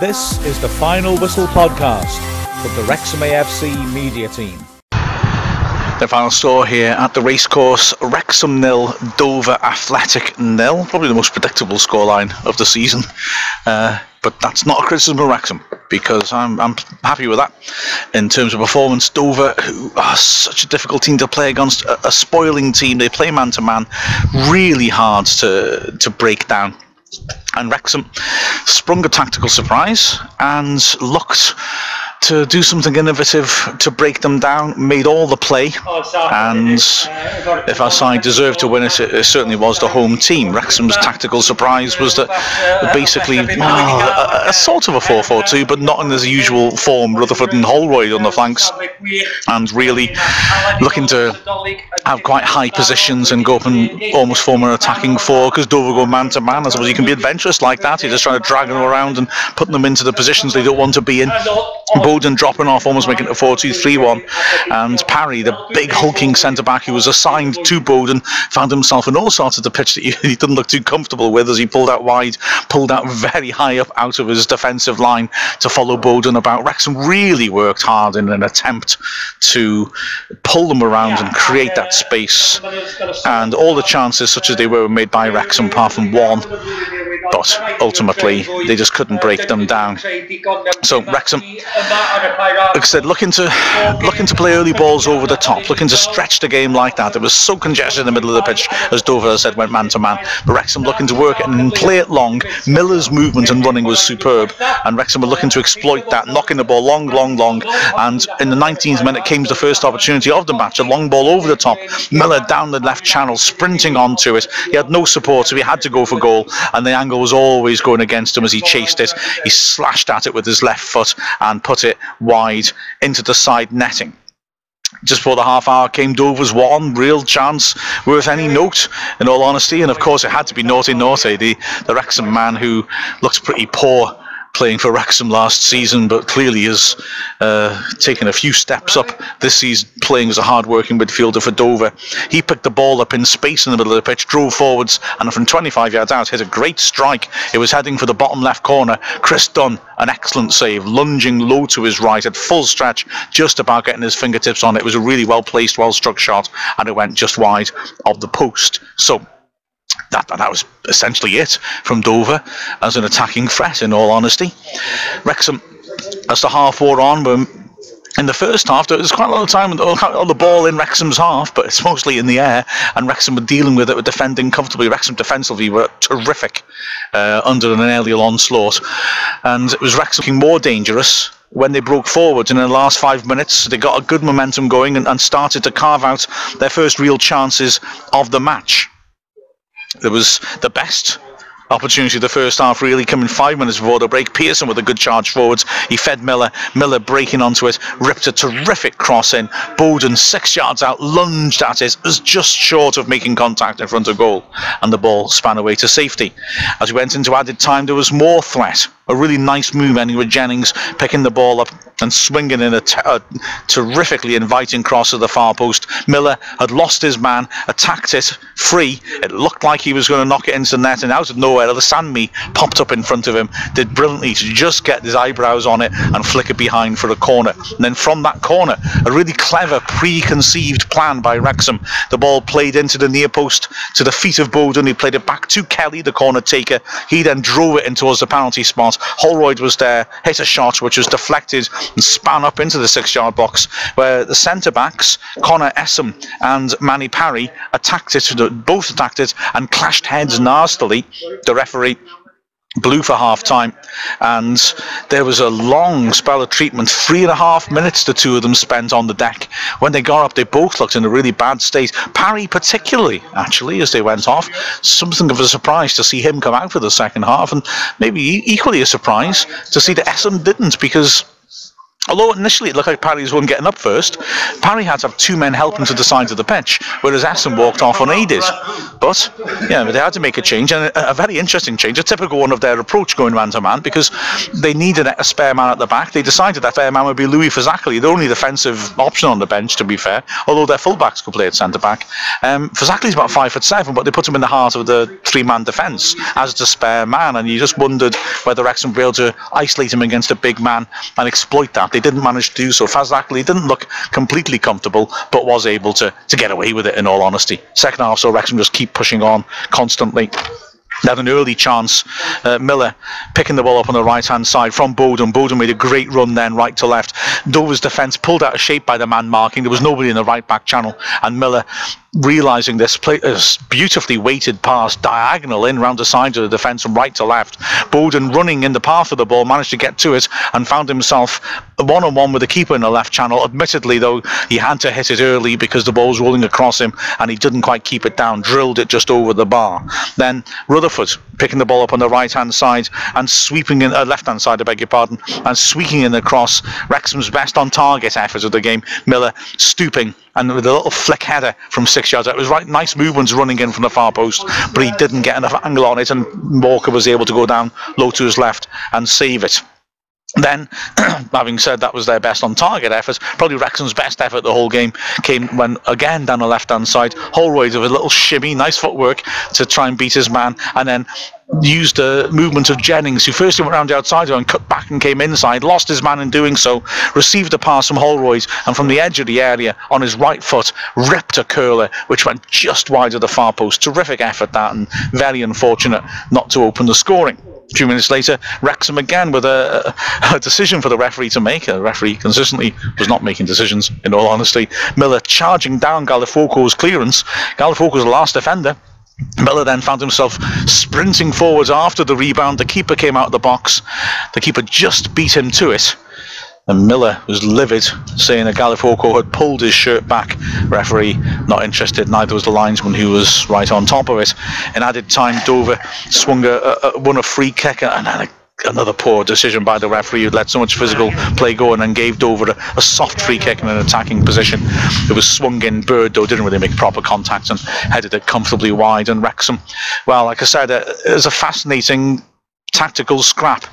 This is the Final Whistle podcast from the Wrexham AFC media team. The final score here at the racecourse: Wrexham 0, Dover Athletic 0. Probably the most predictable scoreline of the season. But that's not a criticism of Wrexham, because I'm happy with that. In terms of performance, Dover, who are such a difficult team to play against, a spoiling team, they play man-to-man, really hard to break down. And Wrexham sprung a tactical surprise and looked to do something innovative to break them down, made all the play, and if our side deserved to win it, it certainly was the home team. Wrexham's tactical surprise was that basically a sort of a 4-4-2, but not in his usual form. Rutherford and Holroyd on the flanks, and really looking to have quite high positions and go up and almost form an attacking four, because Dover go man-to-man. I suppose you can be adventurous like that. You're just trying to drag them around and putting them into the positions they don't want to be in. Bowden dropping off, almost making it a 4-2-3-1, and Parry, the big hulking centre-back who was assigned to Bowden, found himself in all sorts of the pitch that he didn't look too comfortable with, as he pulled out wide, pulled out very high up out of his defensive line to follow Bowden about. Wrexham really worked hard in an attempt to pull them around and create that space, and all the chances, such as they were made by Wrexham apart from one, but ultimately they just couldn't break them down. So Wrexham, like I said, looking to play early balls over the top, looking to stretch the game like that. It was so congested in the middle of the pitch, as Dover said, went man-to-man. But Wrexham looking to work it and play it long. Miller's movement and running was superb, and Wrexham were looking to exploit that, knocking the ball long, and in the 19th minute came the first opportunity of the match, a long ball over the top. Miller down the left channel, sprinting onto it. He had no support, so he had to go for goal, and the angle was always going against him as he chased it. He slashed at it with his left foot and put it wide into the side netting. Just before the half hour came Dover's one real chance worth any note, in all honesty, and of course it had to be Naughty, the Wrexham man who looked pretty poor playing for Wrexham last season, but clearly has taken a few steps up this season, playing as a hard-working midfielder for Dover. He picked the ball up in space in the middle of the pitch, drove forwards, and from 25 yards out hit a great strike. It was heading for the bottom left corner. Chris Dunn, an excellent save, lunging low to his right at full stretch, just about getting his fingertips on it. It was a really well-placed, well-struck shot, and it went just wide of the post. So that was essentially it from Dover as an attacking threat, in all honesty. Wrexham, as the half wore on, were in the first half, there was quite a lot of time on the ball in Wrexham's half, but it's mostly in the air, and Wrexham were dealing with it, were defending comfortably. Wrexham defensively were terrific under an aerial onslaught, and it was Wrexham looking more dangerous when they broke forward. And in the last 5 minutes, they got a good momentum going and started to carve out their first real chances of the match. There was the best opportunity of the first half really coming 5 minutes before the break. Pearson with a good charge forwards. He fed Miller breaking onto it, ripped a terrific cross in. Bowden 6 yards out, lunged at it, was just short of making contact in front of goal, and the ball span away to safety. As we went into added time, there was more threat. A really nice move ending with Jennings picking the ball up and swinging in a terrifically inviting cross to the far post. Miller had lost his man, attacked it free. It looked like he was going to knock it into the net, and out of nowhere, the Sandme popped up in front of him, did brilliantly to just get his eyebrows on it and flick it behind for a corner. And then from that corner, a really clever preconceived plan by Wrexham. The ball played into the near post to the feet of Bowden. He played it back to Kelly, the corner taker. He then drove it in towards the penalty spot. Holroyd was there, hit a shot which was deflected and span up into the 6-yard box, where the centre-backs, Connor Essam and Manny Parry, both attacked it and clashed heads nastily. The referee blew for half-time, and there was a long spell of treatment. 3.5 minutes the two of them spent on the deck. When they got up, they both looked in a really bad state. Parry particularly, actually, as they went off. Something of a surprise to see him come out for the second half, and maybe equally a surprise to see that Essam didn't, because Although initially it looked like Parry was one getting up first, Parry had to have 2 men helping to the sides of the pitch, whereas Essen walked off unaided. But yeah, they had to make a change, and a very interesting change, a typical one of their approach going man-to-man, because they needed a spare man at the back. They decided that spare man would be Louis Fazacli, the only defensive option on the bench, to be fair, although their fullbacks could play at centre-back. Fazacli's about 5'7", but they put him in the heart of the 3-man defence as the spare man, and you just wondered whether Wrexham would be able to isolate him against a big man and exploit that. They didn't manage to do so. Fazacli didn't look completely comfortable, but was able to get away with it, in all honesty. Second half, so Wrexham just keep pushing on constantly. They had an early chance. Miller picking the ball up on the right-hand side from Bowden. Bowden made a great run then, right to left. Dover's defence pulled out of shape by the man marking. There was nobody in the right-back channel. And Miller, realising this, played a beautifully weighted pass diagonal in round the sides of the defence from right to left. Bowden, running in the path of the ball, managed to get to it and found himself one-on-one with the keeper in the left channel. Admittedly, though, he had to hit it early because the ball was rolling across him and he didn't quite keep it down. Drilled it just over the bar. Then Rutherford picking the ball up on the right-hand side and sweeping in, left-hand side, I beg your pardon, and sweeping in across. Wrexham's best on-target effort of the game. Miller stooping and with a little flick header from 6 yards out. It was right, nice movements running in from the far post, but he didn't get enough angle on it, and Walker was able to go down low to his left and save it. Then, having said that was their best on-target effort, probably Wrexham's best effort the whole game came when, again, down the left-hand side, Holroyd with a little shimmy, nice footwork to try and beat his man, and then used the movement of Jennings, who first went around the outside and cut back and came inside, lost his man in doing so, received a pass from Holroyd, and from the edge of the area, on his right foot, ripped a curler, which went just wide of the far post. Terrific effort, that, and very unfortunate not to open the scoring. A few minutes later, Wrexham again with a decision for the referee to make. The referee consistently was not making decisions, in all honesty. Miller charging down Galifoco's clearance. Galifoco's the last defender. Miller then found himself sprinting forwards after the rebound. The keeper came out of the box. The keeper just beat him to it. And Miller was livid, saying that Galifoco had pulled his shirt back. Referee not interested, neither was the linesman, who was right on top of it. In added time, Dover swung won a free kick, and then another poor decision by the referee, who'd let so much physical play go and gave Dover a soft free kick in an attacking position. It was swung in. Bird, though, didn't really make proper contact and headed it comfortably wide. And Wrexham, well, like I said, it was a fascinating tactical scrap.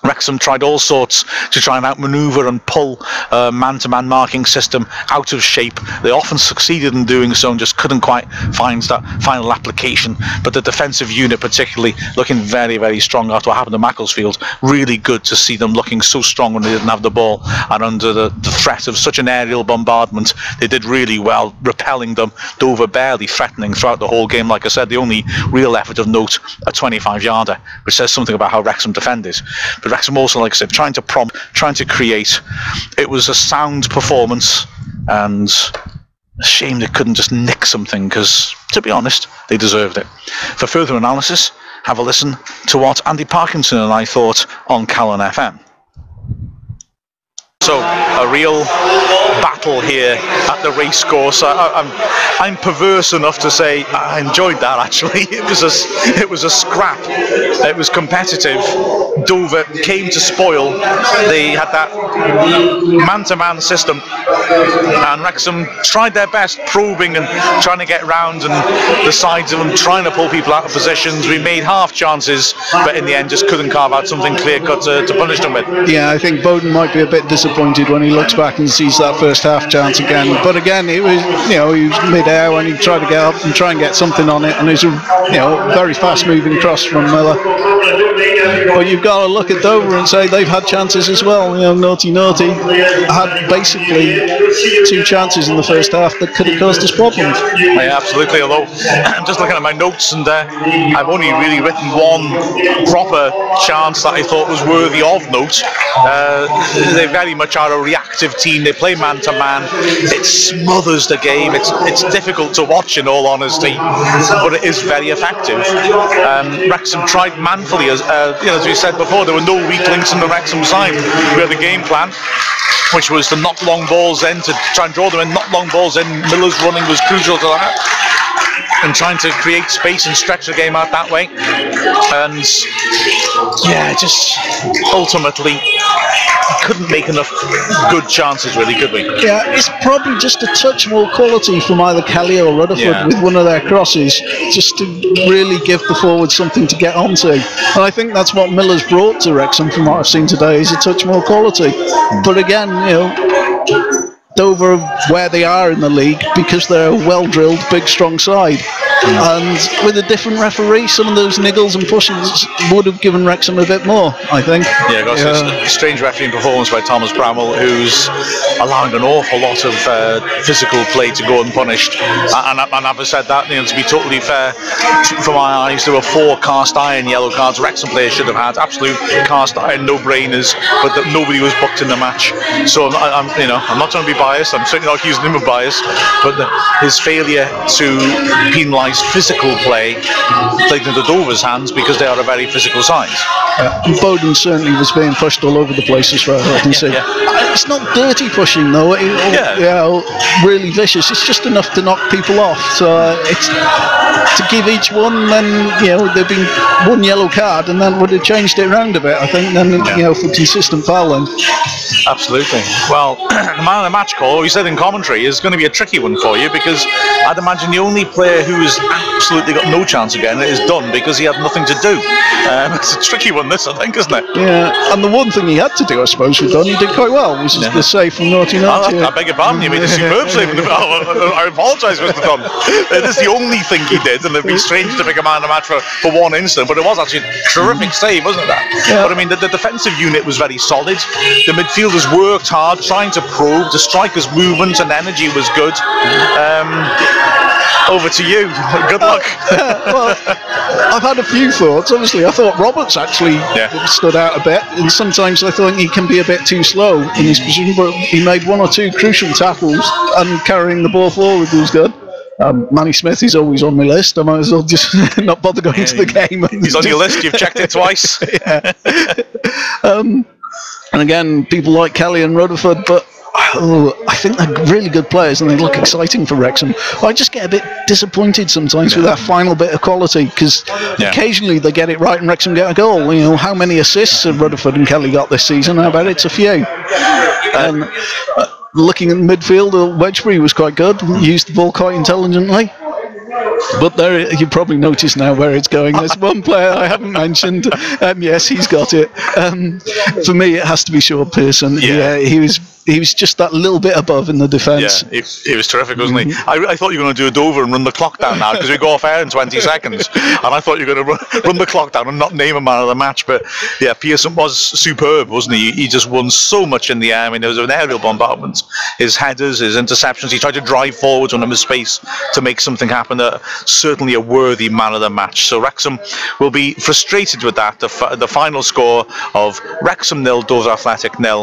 Wrexham tried all sorts to try and outmaneuver and pull a man-to-man marking system out of shape. They often succeeded in doing so and just couldn't quite find that final application. But the defensive unit particularly looking very, very strong after what happened to Macclesfield. Really good to see them looking so strong when they didn't have the ball, and under the threat of such an aerial bombardment, they did really well, repelling them. Dover barely threatening throughout the whole game. Like I said, the only real effort of note, a 25-yarder, which says something about how Wrexham defended. But Wrexham also, like I said, trying to prompt, trying to create. It was a sound performance, and a shame they couldn't just nick something, because, to be honest, they deserved it. For further analysis, have a listen to what Andy Parkinson and I thought on Callan FM. So, a real battle here at the racecourse. I'm perverse enough to say I enjoyed that, actually. It was a scrap. It was competitive. Dover came to spoil. They had that man-to-man system, and Wrexham tried their best, probing and trying to get round and the sides of them, trying to pull people out of positions. We made half chances, but in the end just couldn't carve out something clear-cut to punish them with. Yeah, I think Bowden might be a bit disappointed when he looks back and sees that first half chance again. But again, it was, he was mid-air when he tried to get up and try and get something on it, and it's a very fast-moving cross from Miller. But you've got to look at Dover and say they've had chances as well. Naughty had basically 2 chances in the first half that could have caused us problems. Yeah, absolutely. Although I'm just looking at my notes, and I've only really written one proper chance that I thought was worthy of note. They very much are a reactive team. They play man-to-man. It smothers the game. It's difficult to watch, in all honesty, but it is very effective. Wrexham tried manfully, as we said before, there were no weak links in the Wrexham side. We had the game plan, which was to knock long balls in, to try and draw them in, knock long balls in. Miller's running was crucial to that, and trying to create space and stretch the game out that way. And yeah, just ultimately couldn't make enough good chances, really, could we? Yeah, it's probably just a touch more quality from either Kelly or Rutherford with one of their crosses, just to really give the forwards something to get onto. And I think that's what Miller's brought to Wrexham from what I've seen today, is a touch more quality. But again, Dover where they are in the league because they're a well-drilled, big, strong side. And with a different referee, some of those niggles and pushes would have given Wrexham a bit more, I think. Yeah, got a strange refereeing performance by Thomas Bramwell, who's allowing an awful lot of physical play to go unpunished. And having said that, to be totally fair, from my eyes, there were 4 cast iron yellow cards Wrexham players should have had, absolute cast iron no-brainers, but that nobody was booked in the match. So I'm not trying to be biased. I'm certainly not accusing him of bias, but his failure to penalise physical play played into Dover's hands because they are a very physical side. Bowden certainly was being pushed all over the place as well. I can see. It's not dirty pushing though. Really vicious. It's just enough to knock people off. So it's to give each one. Then there'd been 1 yellow card, and then would have changed it around a bit. I think then for consistent fouling. Absolutely. Well, the man of the match call, we said in commentary, is going to be a tricky one for you, because I'd imagine the only player who's absolutely got no chance again is Dunn, because he had nothing to do. It's a tricky one, this, I think, isn't it? Yeah, and the one thing he had to do, I suppose, with Dunn, he did quite well, was the save from naughty. I beg your pardon, you made a superb save. I apologise, Mr. Dunn. It is the only thing he did, and it'd be strange to pick a man of the match for one instant, but it was actually a terrific save, wasn't it, that? But I mean, the defensive unit was very solid. The midfielders worked hard, trying to probe. The strikers' movement and energy was good. Over to you. Good luck. Well, I've had a few thoughts. Obviously, I thought Roberts actually stood out a bit, and sometimes I think he can be a bit too slow in his position, but he made 1 or 2 crucial tackles, and carrying the ball forward was good. Manny Smith is always on my list. I might as well just not bother going to the game. He's on your list. You've checked it twice. And again, people like Kelly and Rutherford, but I think they're really good players and they look exciting for Wrexham. I just get a bit disappointed sometimes with that final bit of quality, because occasionally they get it right and Wrexham get a goal. How many assists have Rutherford and Kelly got this season? I bet it's a few. And looking at the midfield, Wedgbury was quite good, used the ball quite intelligently. But there, you probably noticed now where it's going. There's one player I haven't mentioned. Yes, he's got it. For me, it has to be Shaw Pearson. Yeah, he was just that little bit above in the defence. Yeah, he was terrific, wasn't he? I thought you were going to do a Dover and run the clock down now, because we go off air in 20 seconds. And I thought you were going to run the clock down and not name a man of the match. But yeah, Pearson was superb, wasn't he? He just won so much in the air. I mean, there was an aerial bombardment. His headers, his interceptions. He tried to drive forwards when there was space to make something happen. Certainly a worthy man of the match. So Wrexham will be frustrated with that. The final score of Wrexham 0, Dover Athletic 0.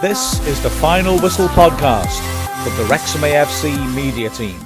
This is the Final Whistle podcast from the Wrexham AFC media team.